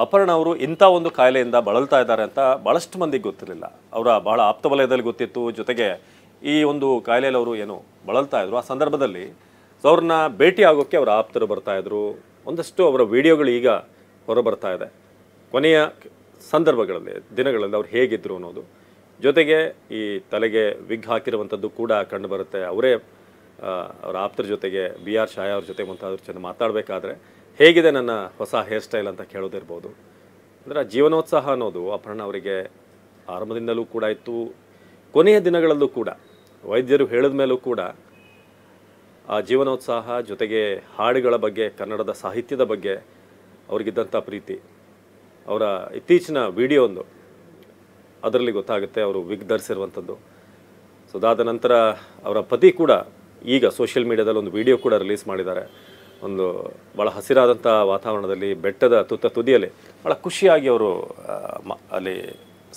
ಅಪರ್ಣ ಅವರು ಇಂಥ ಒಂದು ಕಾಯಿಲೆಯಿಂದ ಬಳಲ್ತಾ ಇದ್ದಾರೆ ಅಂತ ಭಾಳಷ್ಟು ಮಂದಿಗೆ ಗೊತ್ತಿರಲಿಲ್ಲ. ಅವರ ಬಹಳ ಆಪ್ತ ವಲಯದಲ್ಲಿ ಗೊತ್ತಿತ್ತು. ಜೊತೆಗೆ ಈ ಒಂದು ಕಾಯಿಲೆಯಲ್ಲಿ ಅವರು ಏನು ಬಳಲ್ತಾ ಇದ್ರು. ಆ ಸಂದರ್ಭದಲ್ಲಿ ಅವ್ರನ್ನ ಭೇಟಿ ಆಗೋಕ್ಕೆ ಅವರ ಆಪ್ತರು ಬರ್ತಾ ಇದ್ರು. ಒಂದಷ್ಟು ಅವರ ವಿಡಿಯೋಗಳು ಈಗ ಹೊರಬರ್ತಾ ಇದೆ. ಕೊನೆಯ ಸಂದರ್ಭಗಳಲ್ಲಿ ದಿನಗಳಲ್ಲಿ ಅವ್ರು ಹೇಗಿದ್ರು ಅನ್ನೋದು, ಜೊತೆಗೆ ಈ ತಲೆಗೆ ವಿಗ್ ಹಾಕಿರುವಂಥದ್ದು ಕೂಡ ಕಂಡು ಬರುತ್ತೆ. ಅವರೇ ಅವರ ಆಪ್ತರ ಜೊತೆಗೆ BR ಛಾಯಾ ಅವ್ರ ಜೊತೆ ಮುಂತಾದ್ರ ಜೊತೆ ಮಾತಾಡಬೇಕಾದ್ರೆ ಹೇಗಿದೆ ನನ್ನ ಹೊಸ ಹೇರ್ ಸ್ಟೈಲ್ ಅಂತ ಕೇಳೋದಿರ್ಬೋದು. ಅಂದರೆ ಆ ಜೀವನೋತ್ಸಾಹ ಅನ್ನೋದು ಅಪರ್ಣ ಅವರಿಗೆ ಆರಂಭದಿಂದಲೂ ಕೂಡ ಇತ್ತು. ಕೊನೆಯ ದಿನಗಳಲ್ಲೂ ಕೂಡ ವೈದ್ಯರು ಹೇಳಿದ ಮೇಲೂ ಕೂಡ ಆ ಜೀವನೋತ್ಸಾಹ, ಜೊತೆಗೆ ಹಾಡುಗಳ ಬಗ್ಗೆ, ಕನ್ನಡದ ಸಾಹಿತ್ಯದ ಬಗ್ಗೆ ಅವ್ರಿಗಿದ್ದಂಥ ಪ್ರೀತಿ. ಅವರ ಇತ್ತೀಚಿನ ವಿಡಿಯೋ ಒಂದು ಅದರಲ್ಲಿ ಗೊತ್ತಾಗುತ್ತೆ ಅವರು ವಿಗ್ ಧರಿಸಿರುವಂಥದ್ದು. ಸೊ ಅದಾದ ನಂತರ ಅವರ ಪತಿ ಕೂಡ ಈಗ ಸೋಷಿಯಲ್ ಮೀಡಿಯಾದಲ್ಲಿ ಒಂದು ವಿಡಿಯೋ ಕೂಡ ರಿಲೀಸ್ ಮಾಡಿದ್ದಾರೆ. ಒಂದು ಭಾಳ ಹಸಿರಾದಂಥ ವಾತಾವರಣದಲ್ಲಿ ಬೆಟ್ಟದ ತುದಿಯಲ್ಲಿ ಭಾಳ ಖುಷಿಯಾಗಿ ಅವರು ಅಲ್ಲಿ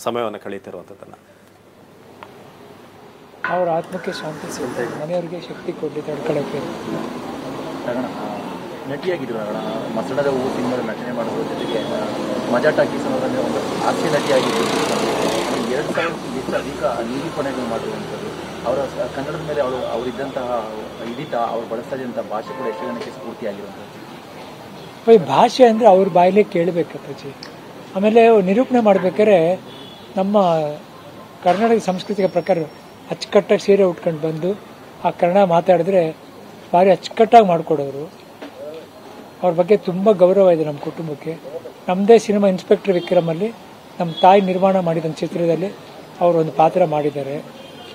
ಸಮಯವನ್ನು ಕಳೀತಿರುವಂಥದ್ದನ್ನು. ಅವರ ಆತ್ಮಕ್ಕೆ ಶಾಂತಿ ಸಿಗುತ್ತೆ, ಮನೆಯವರಿಗೆ ಶಕ್ತಿ ಕೊಡಲಿ ತಡ್ಕೊಳ್ಳೋಕ್ಕೆ. ನಟಿಯಾಗಿದ್ರು ಮಸಣದ ಹೂವು ಸಿನಿಮಾದ ನಟನೆ ಮಾಡೋದ್ರ ಜೊತೆಗೆ ಮಜಾ ಟಾಕೀಸ್ ಅನ್ನೋದರಲ್ಲಿ ಒಂದು ಹಾಸ್ಯ ನಟಿಯಾಗಿದ್ದು 2000 ಅಧಿಕ ನಿರೂಪಣೆಗಳು ಮಾಡಿರುವಂಥದ್ದು. ಅವರ ಕನ್ನಡದ ಮೇಲೆ ಅವರಿದ್ದಂತಹ ಇದಿತ ಅವ್ರು ಬಳಸ್ತಾ ಇದ್ದಂಥ ಭಾಷೆ ಕೂಡ ಎಷ್ಟು ಜನಕ್ಕೆ ಸ್ಫೂರ್ತಿಯಾಗಿರುವಂಥದ್ದು. ಭಾಷೆ ಅಂದರೆ ಅವ್ರ ಬಾಯಲ್ಲೇ ಕೇಳಬೇಕಪ್ಪಾಜಿ. ಆಮೇಲೆ ನಿರೂಪಣೆ ಮಾಡ್ಬೇಕಾದ್ರೆ ನಮ್ಮ ಕರ್ನಾಟಕ ಸಂಸ್ಕೃತಿಯ ಪ್ರಕಾರ ಅಚ್ಚುಕಟ್ಟಾಗಿ ಸೀರೆ ಉಟ್ಕೊಂಡು ಬಂದು ಆ ಕನ್ನಡ ಮಾತಾಡಿದ್ರೆ ಭಾರಿ ಅಚ್ಚುಕಟ್ಟಾಗಿ ಮಾಡಿಕೊಡೋರು. ಅವ್ರ ಬಗ್ಗೆ ತುಂಬ ಗೌರವ ಇದೆ ನಮ್ಮ ಕುಟುಂಬಕ್ಕೆ. ನಮ್ಮದೇ ಸಿನಿಮಾ ಇನ್ಸ್ಪೆಕ್ಟರ್ ವಿಕ್ರಮಲ್ಲಿ ನಮ್ಮ ತಾಯಿ ನಿರ್ಮಾಣ ಮಾಡಿದ ಚಿತ್ರದಲ್ಲಿ ಅವರು ಒಂದು ಪಾತ್ರ ಮಾಡಿದ್ದಾರೆ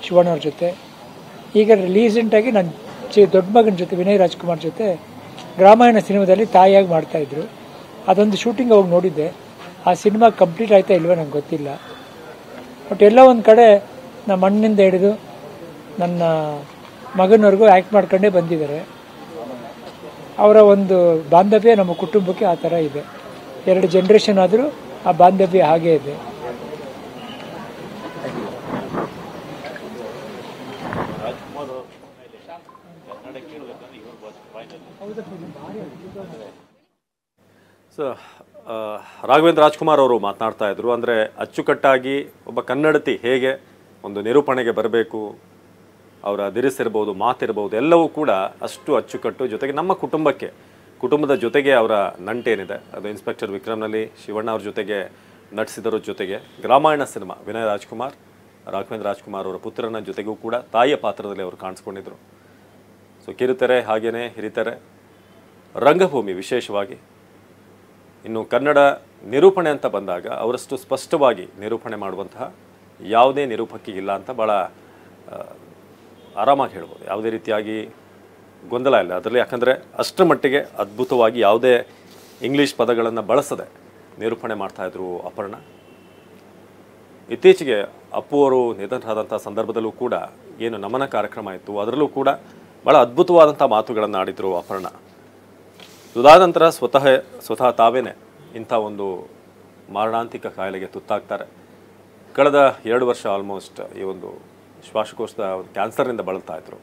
ಶಿವಣ್ಣವ್ರ ಜೊತೆ. ಈಗ ರೀಸೆಂಟಾಗಿ ನನ್ನ ದೊಡ್ಡ ಮಗನ ಜೊತೆ ವಿನಯ್ ರಾಜ್ಕುಮಾರ್ ಜೊತೆ ಗ್ರಾಮಾಯಣ ಸಿನಿಮಾದಲ್ಲಿ ತಾಯಿಯಾಗಿ ಮಾಡ್ತಾಯಿದ್ರು. ಅದೊಂದು ಶೂಟಿಂಗ್ ಹೋಗಿ ನೋಡಿದ್ದೆ. ಆ ಸಿನಿಮಾ ಕಂಪ್ಲೀಟ್ ಆಯ್ತಾ ಇಲ್ವೋ ನಂಗೆ ಗೊತ್ತಿಲ್ಲ. ಬಟ್ ಎಲ್ಲ ಒಂದು ಕಡೆ ನಮ್ಮ ಅಣ್ಣನಿಂದ ಹಿಡಿದು ನನ್ನ ಮಗನವರೆಗೂ ಆ್ಯಕ್ಟ್ ಮಾಡ್ಕೊಂಡೇ ಬಂದಿದ್ದಾರೆ. ಅವರ ಒಂದು ಬಾಂಧವ್ಯ ನಮ್ಮ ಕುಟುಂಬಕ್ಕೆ ಆ ಥರ ಇದೆ. 2 ಜನ್ರೇಷನ್ ಆದರೂ ಆ ಬಾಂಧವ್ಯ ಹಾಗೇ ಇದೆ. ಸೊ ರಾಘವೇಂದ್ರ ರಾಜ್ಕುಮಾರ್ ಅವರು ಮಾತನಾಡ್ತಾ ಇದ್ರು. ಅಂದರೆ ಅಚ್ಚುಕಟ್ಟಾಗಿ ಒಬ್ಬ ಕನ್ನಡತಿ ಹೇಗೆ ಒಂದು ನಿರೂಪಣೆಗೆ ಬರಬೇಕು, ಅವರ ದಿರಿಸಿರ್ಬೋದು, ಮಾತಿರ್ಬೋದು, ಎಲ್ಲವೂ ಕೂಡ ಅಷ್ಟು ಅಚ್ಚುಕಟ್ಟು. ಜೊತೆಗೆ ನಮ್ಮ ಕುಟುಂಬದ ಜೊತೆಗೆ ಅವರ ನಂಟೇನಿದೆ ಅದು ಇನ್ಸ್ಪೆಕ್ಟರ್ ವಿಕ್ರಮ್ನಲ್ಲಿ ಶಿವಣ್ಣ ಅವ್ರ ಜೊತೆಗೆ ನಟಿಸಿದರ ಜೊತೆಗೆ ಗ್ರಾಮಾಯಣ ಸಿನಿಮಾ ವಿನಯ್ ರಾಜ್ಕುಮಾರ್, ರಾಘವೇಂದ್ರ ರಾಜ್ಕುಮಾರ್ ಅವರ ಪುತ್ರನ ಜೊತೆಗೂ ಕೂಡ ತಾಯಿಯ ಪಾತ್ರದಲ್ಲಿ ಅವರು ಕಾಣಿಸ್ಕೊಂಡಿದ್ರು. ಸೊ ಕಿರುತೆರೆ ಹಾಗೇನೆ ಹಿರಿತೆರೆ, ರಂಗಭೂಮಿ ವಿಶೇಷವಾಗಿ. ಇನ್ನು ಕನ್ನಡ ನಿರೂಪಣೆ ಅಂತ ಬಂದಾಗ ಅವರಷ್ಟು ಸ್ಪಷ್ಟವಾಗಿ ನಿರೂಪಣೆ ಮಾಡುವಂತಹ ಯಾವುದೇ ನಿರೂಪಕಿ ಇಲ್ಲ ಅಂತ ಭಾಳ ಆರಾಮಾಗಿ ಹೇಳ್ಬೋದು. ಯಾವುದೇ ರೀತಿಯಾಗಿ ಗೊಂದಲ ಇಲ್ಲ ಅದರಲ್ಲಿ. ಯಾಕಂದರೆ ಅಷ್ಟರ ಮಟ್ಟಿಗೆ ಅದ್ಭುತವಾಗಿ ಯಾವುದೇ ಇಂಗ್ಲೀಷ್ ಪದಗಳನ್ನು ಬಳಸದೆ ನಿರೂಪಣೆ ಮಾಡ್ತಾಯಿದ್ರು ಅಪರ್ಣ. ಇತ್ತೀಚೆಗೆ ಅಪ್ಪು ಅವರು ನಿಧನರಾದಂಥ ಸಂದರ್ಭದಲ್ಲೂ ಕೂಡ ಏನು ನಮನ ಕಾರ್ಯಕ್ರಮ ಇತ್ತು, ಅದರಲ್ಲೂ ಕೂಡ ಭಾಳ ಅದ್ಭುತವಾದಂಥ ಮಾತುಗಳನ್ನು ಆಡಿದರು ಅಪರ್ಣ. ಇದಾದ ನಂತರ ಸ್ವತಃ ತಾವೇನೆ ಇಂಥ ಒಂದು ಮಾರಣಾಂತಿಕ ಕಾಯಿಲೆಗೆ ತುತ್ತಾಗ್ತಾರೆ. ಕಳೆದ 2 ವರ್ಷ ಆಲ್ಮೋಸ್ಟ್ ಈ ಒಂದು ಶ್ವಾಸಕೋಶದ ಒಂದು ಕ್ಯಾನ್ಸರ್ನಿಂದ ಬಳಲ್ತಾ ಇದ್ರು.